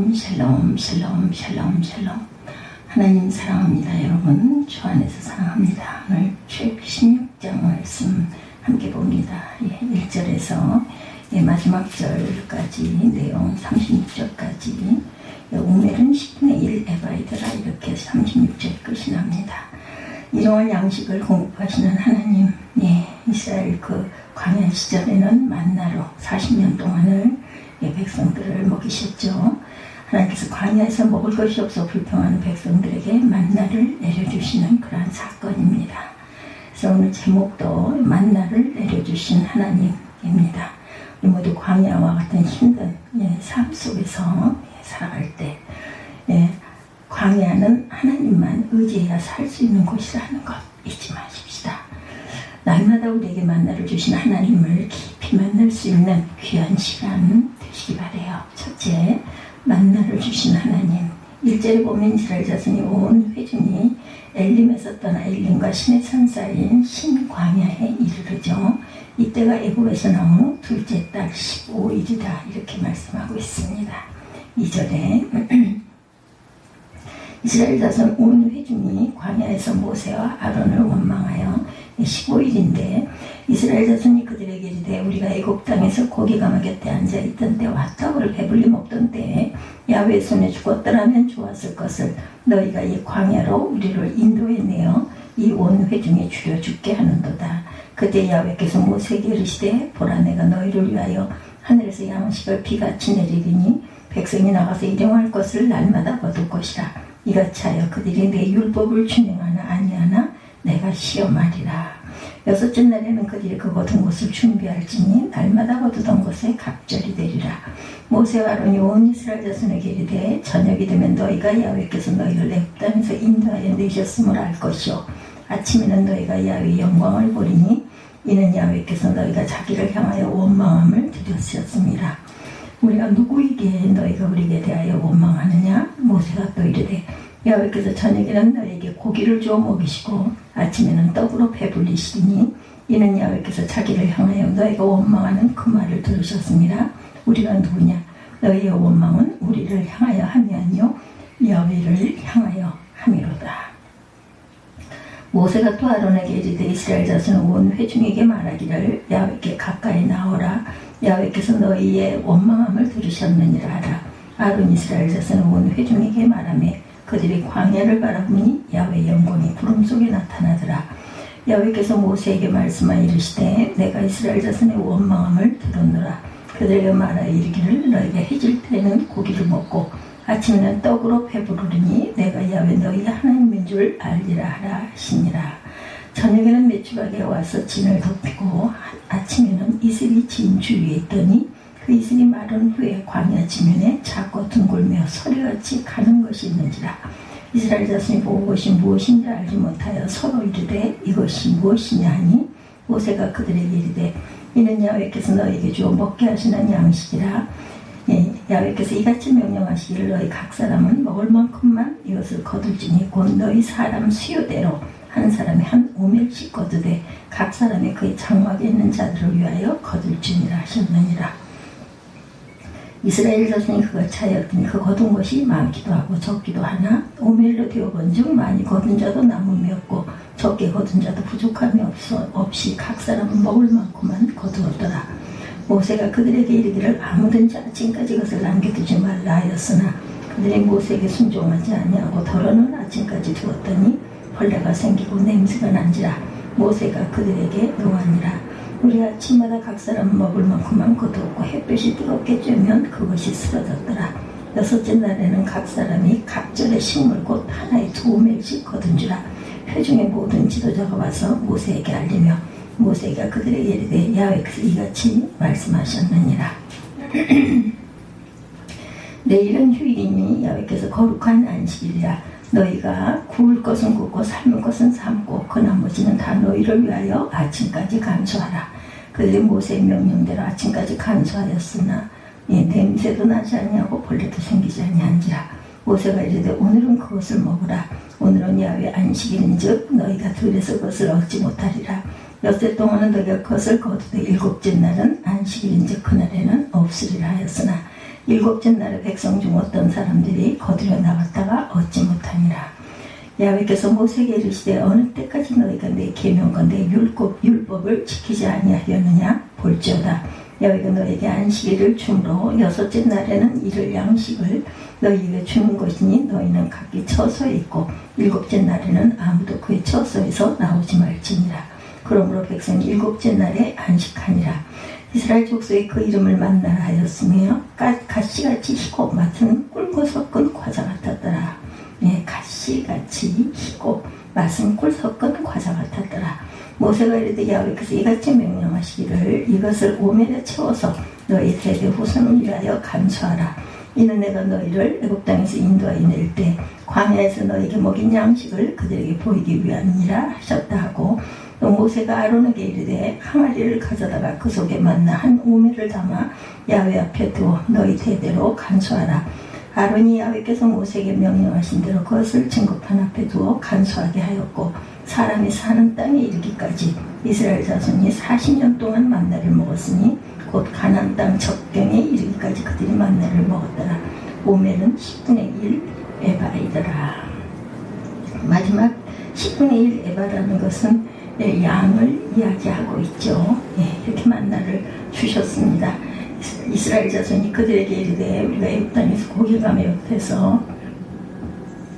샬롬 샬롬 샬롬 샬롬 샬롬. 하나님 사랑합니다. 여러분 주 안에서 사랑합니다. 오늘 출애굽기 16장 말씀 함께 봅니다. 1절에서 마지막 절까지 내용 36절까지 오멜은 10분의 1 에바이드라 이렇게 36절 끝이 납니다. 일용할 양식을 공급하시는 하나님, 이스라엘 그 광야 시절에는 만나로 40년 동안을 백성들을 먹이셨죠. 하나님께서 광야에서 먹을 것이 없어 불평하는 백성들에게 만나를 내려주시는 그러한 사건입니다. 그래서 오늘 제목도 만나를 내려주신 하나님입니다. 우리 모두 광야와 같은 힘든 삶 속에서 살아갈 때 광야는 하나님만 의지해야 살 수 있는 곳이라는 것 잊지 마십시다. 날마다 우리에게 만나를 주신 하나님을 깊이 만날 수 있는 귀한 시간 되시기 바라요. 첫째, 만나를 주신 하나님. 1절에 보면 이스라엘 자손이 온 회중이 엘림에서 떠나 엘림과 시내산 사이인 신광야에 이르르죠. 이때가 애굽에서 나온 후 둘째 달 15일이다 이렇게 말씀하고 있습니다. 2절에 이스라엘 자손 온 회중이 광야에서 모세와 아론을 원망하여 15일인데 이스라엘 자손이 그들에게 이르되 우리가 애굽 땅에서 고기가마 곁에 앉아있던 때와 떡을 배불리 먹던 때에 야훼의 손에 죽었더라면 좋았을 것을 너희가 이 광야로 우리를 인도해내어 이 온 회중에 죽여 죽게 하는도다. 그때 야훼께서 모세에게 이르시되 보라 내가 너희를 위하여 하늘에서 양식을 비같이 내리리니 백성이 나가서 일용할 것을 날마다 거둘 것이라. 이같이 하여 그들이 내 율법을 준행하나 아니하나 내가 시험하리라. 여섯째 날에는 그들이 그 거둔 것을 준비할지니 날마다 거두던 것에 갑절이 되리라. 모세와 아론이 온 이스라엘 자손에게 이르되 저녁이 되면 너희가 야훼께서 너희를 애굽 땅에서 인도하여 내셨음을 알 것이요 아침에는 너희가 야훼의 영광을 보리니 이는 야훼께서 너희가 자기를 향하여 원망함을 드렸었습니다. 우리가 누구에게 너희가 우리에게 대하여 원망하느냐? 모세가 또 이르되 야훼께서 저녁에는 너희에게 고기를 주어 먹이시고 아침에는 떡으로 배불리시니 이는 야훼께서 자기를 향하여 너희가 원망하는 그 말을 들으셨습니다. 우리가 누구냐? 너희의 원망은 우리를 향하여 함이 아니요 야훼를 향하여 함이로다. 모세가 또 아론에게 이르되 이스라엘 자손 온 회중에게 말하기를 야훼께 가까이 나오라. 야훼께서 너희의 원망함을 들으셨느니라 하라. 아론 이스라엘 자손 온 회중에게 말하며 그들이 광야를 바라보니 야훼의 영광이 구름 속에 나타나더라. 야훼께서 모세에게 말씀하여 이르시되 내가 이스라엘 자손의 원망함을 들었노라. 그들에게 말하여 이르기를 너희가 해질 때에는 고기를 먹고 아침에는 떡으로 배부르니 내가 야훼 너희 하나님인 줄 알리라 하라 하시니라. 저녁에는 메추라기가 와서 진을 덮이고 아침에는 이슬이 진 주위에 있더니 그 이슬이 마른 후에 광야 지면에 작고 둥글며 서리같이 가는 것이 있는지라. 이스라엘 자손이 보고 그것이 무엇인지 알지 못하여 서로 이르되 이것이 무엇이냐 하니 모세가 그들에게 이르되 이는 야훼께서 너희에게 주어 먹게 하시는 양식이라. 야훼께서 이같이 명령하시기를 너희 각 사람은 먹을 만큼만 이것을 거둘지니 곧 너희 사람 수요대로 한 사람이 한 오멜씩 거두되 각 사람이 그의 장막에 있는 자들을 위하여 거둘지니라 하셨느니라. 이스라엘 자손이 그같이 하였더니 그 거둔 것이 많기도 하고 적기도 하나 오멜로 되어본즉 많이 거둔 자도 남음이 없고 적게 거둔 자도 부족함이 없이 각 사람은 먹을 만큼만 거두었더라. 모세가 그들에게 이르기를 아무든지 아침까지 것을 남겨두지 말라 하였으나 그들이 모세에게 순종하지 아니하고 덜어는 아침까지 두었더니 벌레가 생기고 냄새가 난지라. 모세가 그들에게 노하니라. 우리 아침마다 각 사람 먹을 만큼만 거두었고 햇볕이 뜨겁게 쬐면 그것이 쓰러졌더라. 여섯째 날에는 각 사람이 각절의 식물 곧 하나에 2오멜씩 거둔지라. 회중의 모든 지도자가 와서 모세에게 알리며 모세가 그들에게 이르되 야훼께서 이같이 말씀하셨느니라. 내일은 휴일이니 야훼께서 거룩한 안식일이라. 너희가 구울 것은 굽고 삶을 것은 삶고 그 나머지는 다 너희를 위하여 아침까지 간수하라. 그들이 모세의 명령대로 아침까지 간수하였으나 냄새도 나지 아니하고 벌레도 생기지 아니한지라. 모세가 이르되 오늘은 그것을 먹으라. 오늘은 야훼 안식일인즉 너희가 들에서 그것을 얻지 못하리라. 엿새 동안은 너희가 그것을 거두되 일곱째 날은 안식일인즉 그날에는 없으리라 하였으나 일곱째 날에 백성 중 어떤 사람들이 거두려 나갔다가 얻지 못하니라. 야훼께서 모세에게 이르시되 어느 때까지 너희가 내 계명과 내 율법을 지키지 아니하였느냐. 볼지어다 야훼가 너에게 안식일을 주므로 여섯째 날에는 이를 양식을 너희에게 주는 것이니 너희는 각기 처소에 있고 일곱째 날에는 아무도 그의 처소에서 나오지 말지니라. 그러므로 백성이 일곱째 날에 안식하니라. 이스라엘 족속이 그 이름을 만나라 하였으며 가시같이 희고 맛은 꿀과 섞은 과자 같았더라. 네, 가시같이 희고 맛은 꿀 섞은 과자 같았더라. 모세가 이르되 야훼께서 이같이 명령하시기를 이것을 오멜에 채워서 너희 세대 후손을 위하여 간수하라. 이는 내가 너희를 애굽 땅에서 인도하여 낼 때 광야에서 너희에게 먹인 양식을 그들에게 보이기 위함이라 하셨다 하고, 또 모세가 아론에게 이르되 항아리를 가져다가 그 속에 만나 한 오멜을 담아 야훼 앞에 두어 너희 대대로 간수하라. 아론이 야훼께서 모세에게 명령하신 대로 그것을 증거판 앞에 두어 간수하게 하였고, 사람이 사는 땅에 이르기까지 이스라엘 자손이 40년 동안 만나를 먹었으니 곧 가나안 땅 적경에 이르기까지 그들이 만나를 먹었더라. 오멜은 10분의 1 에바이더라. 마지막 10분의 1 에바라는 것은 양을 이야기하고 있죠. 이렇게 만나를 주셨습니다. 이스라엘 자손이 그들에게 이르되 우리가 애굽 땅에서 고기감에 옆에서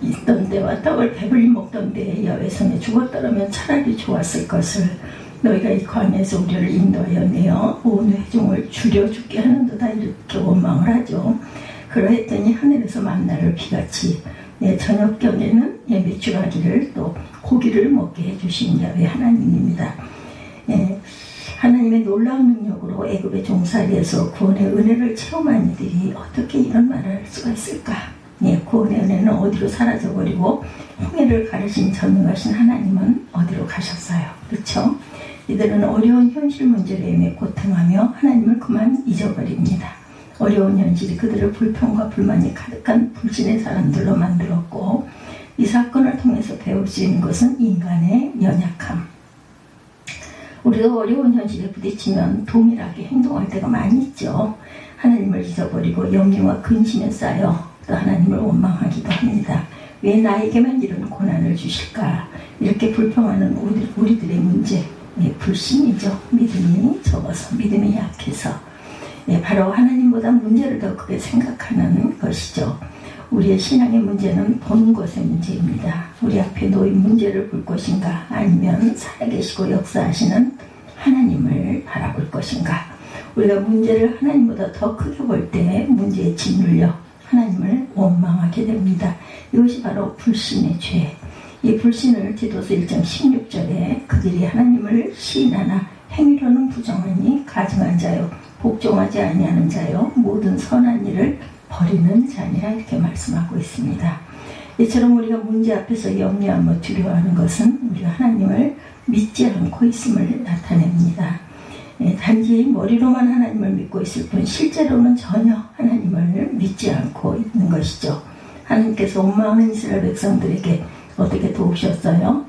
있던 때와 떡을 배불리 먹던 때에 야훼 손에 죽었더라면 차라리 좋았을 것을 너희가 이 광야에서 우리를 인도하여 내어 온 회중을 줄여 죽게 하는도다. 이렇게 원망을 하죠. 그러했더니 하늘에서 만나를 비같이 저녁경에는 메추라기를 또 고기를 먹게 해주신 야훼 하나님입니다. 하나님의 놀라운 능력으로 애굽의 종살이에서 구원의 은혜를 체험한 이들이 어떻게 이런 말을 할 수가 있을까? 구원의 은혜는 어디로 사라져버리고 홍해를 가르신 전능하신 하나님은 어디로 가셨어요? 그렇죠? 이들은 어려운 현실 문제로 인해 고통하며 하나님을 그만 잊어버립니다. 어려운 현실이 그들을 불평과 불만이 가득한 불신의 사람들로 만들었고, 이 사건을 통해서 배울 수 있는 것은 인간의 연약함. 우리가 어려운 현실에 부딪히면 동일하게 행동할 때가 많이 있죠. 하나님을 잊어버리고 염려와 근심에 쌓여 또 하나님을 원망하기도 합니다. 왜 나에게만 이런 고난을 주실까? 이렇게 불평하는 우리들의 문제, 불신이죠. 믿음이 적어서, 믿음이 약해서, 바로 하나님보다 문제를 더 크게 생각하는 것이죠. 우리의 신앙의 문제는 보는 것의 문제입니다. 우리 앞에 놓인 문제를 볼 것인가, 아니면 살아계시고 역사하시는 하나님을 바라볼 것인가. 우리가 문제를 하나님보다 더 크게 볼 때 문제에 짓눌려 하나님을 원망하게 됩니다. 이것이 바로 불신의 죄. 이 불신을 디도서 1장 16절에 그들이 하나님을 시인하나 행위로는 부정하니 가증한 자요 복종하지 아니하는 자요 모든 선한 일을 버리는 자니라, 이렇게 말씀하고 있습니다. 이처럼 우리가 문제 앞에서 염려하며 두려워하는 것은 우리가 하나님을 믿지 않고 있음을 나타냅니다. 단지 머리로만 하나님을 믿고 있을 뿐 실제로는 전혀 하나님을 믿지 않고 있는 것이죠. 하나님께서 원망하는 이스라엘 백성들에게 어떻게 도우셨어요?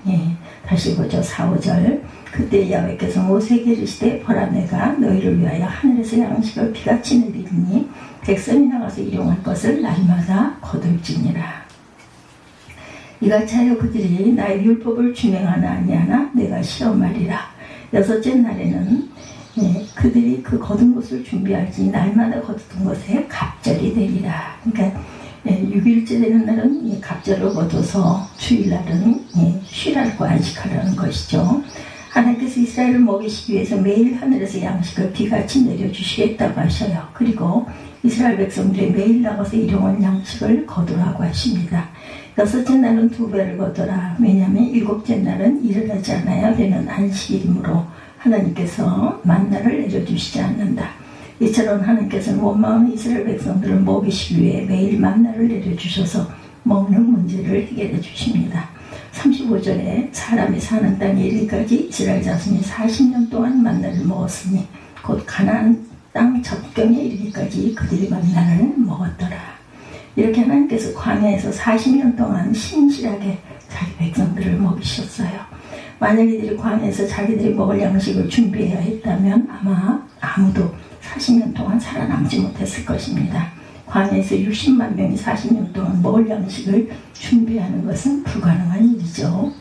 다시 보죠. 4, 5절. 그때 야훼께서 모세에게 이르시되 보라, 내가 너희를 위하여 하늘에서 양식을 비같이 내리니 백성이 나가서 일용할 것을 날마다 거둘지니라. 이같이 하여 그들이 나의 율법을 준행하나 아니하나 내가 시험하리라. 여섯째 날에는 그들이 그 거둔 것을 준비할지 날마다 거두던 것에 갑절이 되리라. 그러니까 6일째 되는 날은 갑절을 거둬서 주일날은 쉬라고 안식하라는 것이죠. 하나님께서 이스라엘을 먹이시기 위해서 매일 하늘에서 양식을 비같이 내려주시겠다고 하셔요. 그리고 이스라엘 백성들이 매일 나가서 일용할 양식을 거두라고 하십니다. 여섯째 날은 2배를 거둬라. 왜냐하면 일곱째 날은 일을 하지 않아야 되는 안식일이므로 하나님께서 만나를 내려주시지 않는다. 이처럼 하나님께서는 원망하는 이스라엘 백성들을 먹이시기 위해 매일 만나를 내려주셔서 먹는 문제를 해결해 주십니다. 35절에 사람이 사는 땅에 이르기까지 이스라엘 자손이 40년 동안 만나를 먹었으니 곧 가나안 땅 적경에 이르기까지 그들이 만나를 먹었더라. 이렇게 하나님께서 광야에서 40년 동안 신실하게 자기 백성들을 먹이셨어요. 만약 이들이 광야에서 자기들이 먹을 양식을 준비해야 했다면 아마 아무도 40년 동안 살아남지 못했을 것입니다. 광야에서 60만 명이 40년 동안 먹을 양식을 준비하는 것은 불가능한 일이죠.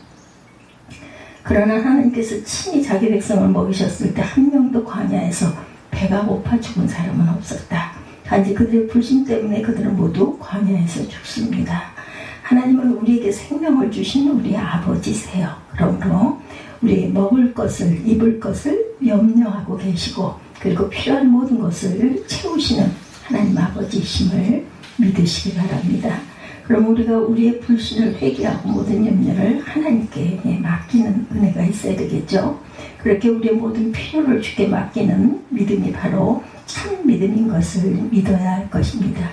그러나 하나님께서 친히 자기 백성을 먹이셨을 때 한 명도 광야에서 배가 고파 죽은 사람은 없었다. 단지 그들의 불신 때문에 그들은 모두 광야에서 죽습니다. 하나님은 우리에게 생명을 주신 우리 아버지세요. 그러므로 우리 먹을 것을, 입을 것을 염려하고 계시고, 그리고 필요한 모든 것을 채우시는 하나님 아버지이심을 믿으시기 바랍니다. 그럼 우리가 우리의 불신을 회개하고 모든 염려를 하나님께 맡기는 은혜가 있어야 되겠죠. 그렇게 우리의 모든 필요를 주께 맡기는 믿음이 바로 참 믿음인 것을 믿어야 할 것입니다.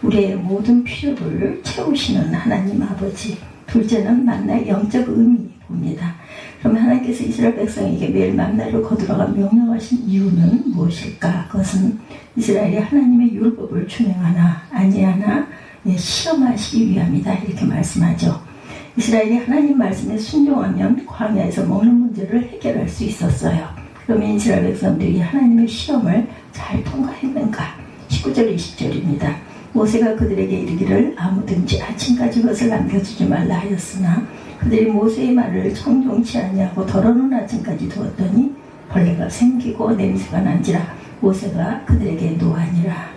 우리의 모든 필요를 채우시는 하나님 아버지. 둘째는 만나의 영적 의미 봅니다. 그럼 하나님께서 이스라엘 백성에게 매일 만나를 거두라고 명령하신 이유는 무엇일까? 그것은 이스라엘이 하나님의 율법을 준행하나 아니하나 시험하시기 위함이다, 이렇게 말씀하죠. 이스라엘이 하나님 말씀에 순종하면 광야에서 먹는 문제를 해결할 수 있었어요. 그러면 이스라엘 백성들이 하나님의 시험을 잘 통과했는가? 19절 20절입니다. 모세가 그들에게 이르기를 아무든지 아침까지 것을 남겨두지 말라 하였으나 그들이 모세의 말을 청종치 아니하고 더러는 아침까지 두었더니 벌레가 생기고 냄새가 난지라 모세가 그들에게 노하니라.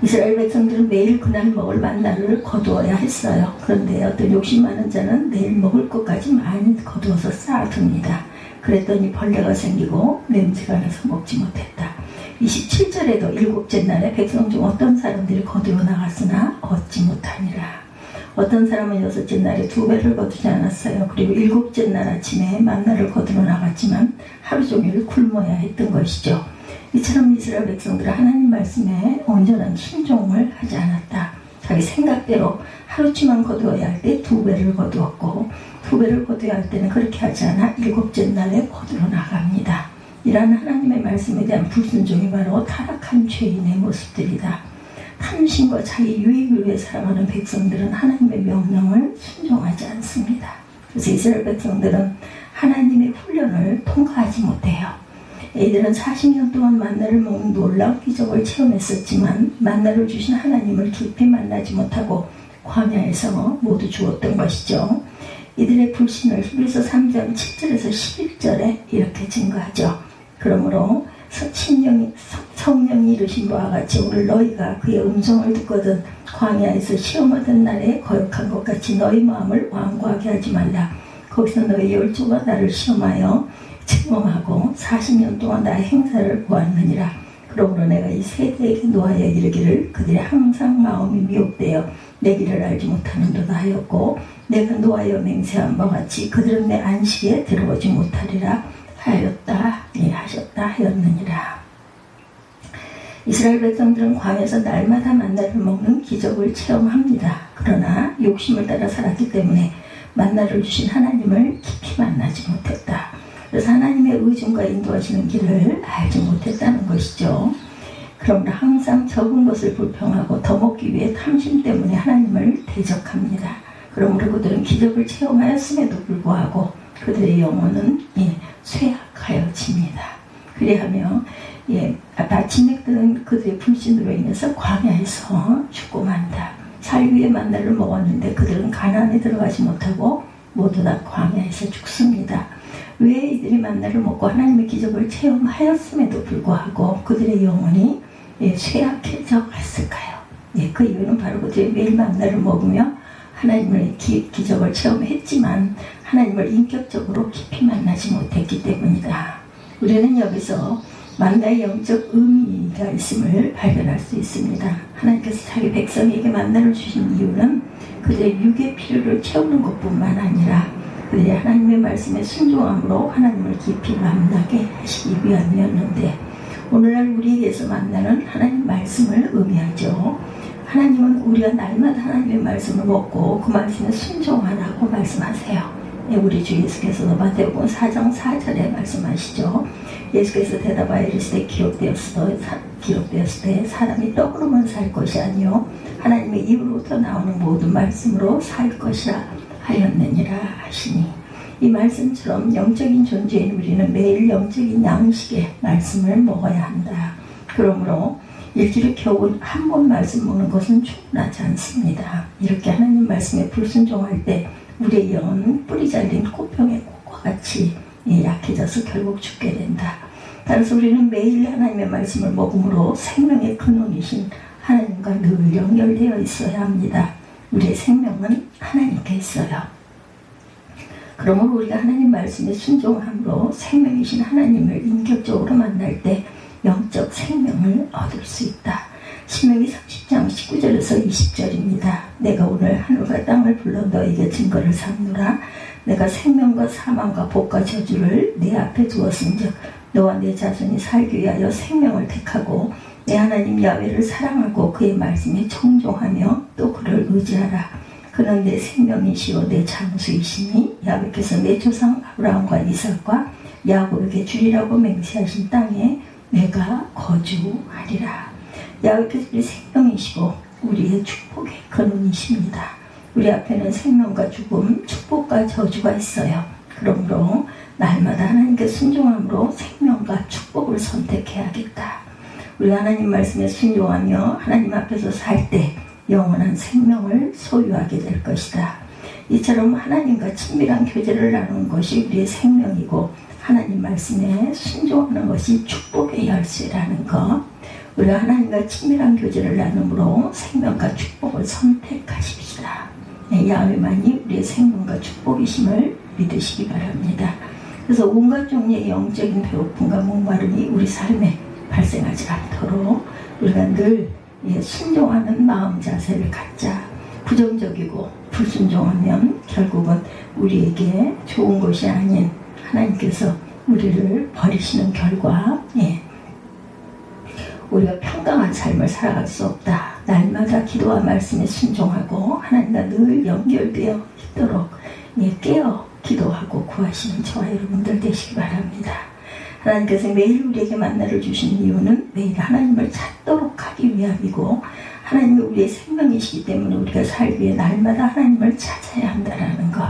이스라엘 백성들은 매일 그날 먹을 만나를 거두어야 했어요. 그런데 어떤 욕심 많은 자는 내일 먹을 것까지 많이 거두어서 쌓아둡니다. 그랬더니 벌레가 생기고 냄새가 나서 먹지 못했다. 27절에도 일곱째 날에 백성 중 어떤 사람들이 거두어 나갔으나 얻지 못하니라. 어떤 사람은 여섯째 날에 2배를 거두지 않았어요. 그리고 일곱째 날 아침에 만나를 거두어 나갔지만 하루 종일 굶어야 했던 것이죠. 이처럼 이스라엘 백성들은 하나님 말씀에 온전한 순종을 하지 않았다. 자기 생각대로 하루치만 거두어야 할 때 2배를 거두었고 2배를 거두어야 할 때는 그렇게 하지 않아 일곱째 날에 거두어 나갑니다. 이러한 하나님의 말씀에 대한 불순종이 바로 타락한 죄인의 모습들이다. 탐심과 자기 유익을 위해 살아가는 백성들은 하나님의 명령을 순종하지 않습니다. 그래서 이스라엘 백성들은 하나님의 훈련을 통과하지 못해요. 이들은 40년 동안 만나를 먹는 놀라운 기적을 체험했었지만 만나를 주신 하나님을 깊이 만나지 못하고 광야에서 모두 죽었던 것이죠. 이들의 불신을 히브리서 3장 7절에서 11절에 이렇게 증거하죠. 그러므로 성령이 이르신 바와 같이 오늘 너희가 그의 음성을 듣거든 광야에서 시험하던 날에 거역한 것 같이 너희 마음을 완고하게 하지 말라. 거기서 너희 열조가 나를 시험하여 증언하고 40년 동안 나의 행사를 보았느니라. 그러므로 내가 이 세대에게 노하여 이르기를 그들이 항상 마음이 미혹되어 내 길을 알지 못하는도다 하였고 내가 노하여 맹세한 바와 같이 그들은 내 안식에 들어오지 못하리라 하셨다 하였느니라. 이스라엘 백성들은 광야에서 날마다 만나를 먹는 기적을 체험합니다. 그러나 욕심을 따라 살았기 때문에 만나를 주신 하나님을 깊이 만나지 못했다. 그래서 하나님의 의중과 인도하시는 길을 알지 못했다는 것이죠. 그러므로 항상 적은 것을 불평하고 더 먹기 위해 탐심 때문에 하나님을 대적합니다. 그러므로 그들은 기적을 체험하였음에도 불구하고 그들의 영혼은 쇠약하여집니다. 그리하며 마침내 그들은 그들의 불신으로 인해서 광야에서 죽고 만다. 살기 위해 만나를 먹었는데 그들은 가나안에 들어가지 못하고 모두 다 광야에서 죽습니다. 왜 이들이 만나를 먹고 하나님의 기적을 체험하였음에도 불구하고 그들의 영혼이 쇠약해져 갔을까요? 그 이유는 바로 그들이 매일 만나를 먹으며 하나님의 기적을 체험했지만 하나님을 인격적으로 깊이 만나지 못했기 때문이다. 우리는 여기서 만나의 영적 의미가 있음을 발견할 수 있습니다. 하나님께서 자기 백성에게 만나를 주신 이유는 그들의 육의 필요를 채우는 것뿐만 아니라 그들이 하나님의 말씀에 순종함으로 하나님을 깊이 만나게 하시기 위함이었는데 오늘날 우리에게서 만나는 하나님 말씀을 의미하죠. 하나님은 우리가 날마다 하나님의 말씀을 먹고 그 말씀에 순종하라고 말씀하세요. 우리 주 예수께서도 마태복음 4장 4절에 말씀하시죠. 예수께서 대답하여 이르시되 기록되었을 때 사람이 떡으로만 살 것이 아니요 하나님의 입으로부터 나오는 모든 말씀으로 살 것이라 하였느니라 하시니 이 말씀처럼 영적인 존재인 우리는 매일 영적인 양식의 말씀을 먹어야 한다. 그러므로 일주일에 겨우 한 번 말씀 보는 것은 충분하지 않습니다. 이렇게 하나님 말씀에 불순종할 때 우리의 영은 뿌리 잘린 꽃병의 꽃과 같이 약해져서 결국 죽게 된다. 따라서 우리는 매일 하나님의 말씀을 먹음으로 생명의 근원이신 하나님과 늘 연결되어 있어야 합니다. 우리의 생명은 하나님께 있어요. 그러므로 우리가 하나님 말씀에 순종함으로 생명이신 하나님을 인격적으로 만날 때 영적 생명을 얻을 수 있다. 신명기 30장 19절에서 20절입니다. 내가 오늘 하늘과 땅을 불러 너에게 증거를 삼노라. 내가 생명과 사망과 복과 저주를 내 앞에 두었은즉 너와 내 자손이 살기 위하여 생명을 택하고 내 하나님 야훼를 사랑하고 그의 말씀에 청종하며 또 그를 의지하라. 그는 내 생명이시요 내 장수이시니 야훼께서 내 조상 아브라함과 이삭과 야곱에게 주리라고 맹세하신 땅에 내가 거주하리라. 야훼께서 우리 생명이시고 우리의 축복의 근원이십니다. 우리 앞에는 생명과 죽음, 축복과 저주가 있어요. 그러므로 날마다 하나님께 순종함으로 생명과 축복을 선택해야겠다. 우리가 하나님 말씀에 순종하며 하나님 앞에서 살 때 영원한 생명을 소유하게 될 것이다. 이처럼 하나님과 친밀한 교제를 나누는 것이 우리의 생명이고 하나님 말씀에 순종하는 것이 축복의 열쇠라는 것. 우리가 하나님과 친밀한 교제를 나눔으로 생명과 축복을 선택하십시다. 야훼만이 우리의 생명과 축복이심을 믿으시기 바랍니다. 그래서 온갖 종류의 영적인 배고픔과 목마름이 우리 삶에 발생하지 않도록 우리가 늘 순종하는 마음 자세를 갖자. 부정적이고 불순종하면 결국은 우리에게 좋은 것이 아닌 하나님께서 우리를 버리시는 결과, 우리가 평강한 삶을 살아갈 수 없다. 날마다 기도와 말씀에 순종하고 하나님과 늘 연결되어 있도록 깨어 기도하고 구하시는 저와 여러분들 되시기 바랍니다. 하나님께서 매일 우리에게 만나를 주시는 이유는 매일 하나님을 찾도록 하기 위함이고 하나님이 우리의 생명이시기 때문에 우리가 살기 위해 날마다 하나님을 찾아야 한다는 것.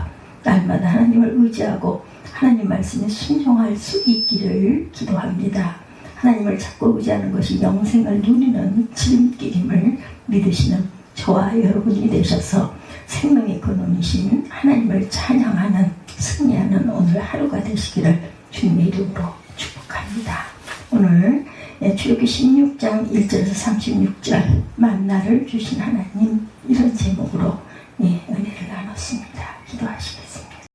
날마다 하나님을 의지하고 하나님 말씀에 순종할 수 있기를 기도합니다. 하나님을 찾고 의지하는 것이 영생을 누리는 지름길임을 믿으시는 저와 여러분이 되셔서 생명의 근원이신 하나님을 찬양하는 승리하는 오늘 하루가 되시기를 주님의 이름으로 축복합니다. 오늘 출애굽기 16장 1절에서 36절 만나를 주신 하나님 이런 제목으로 은혜를 나눴습니다. 기도하시겠습니다.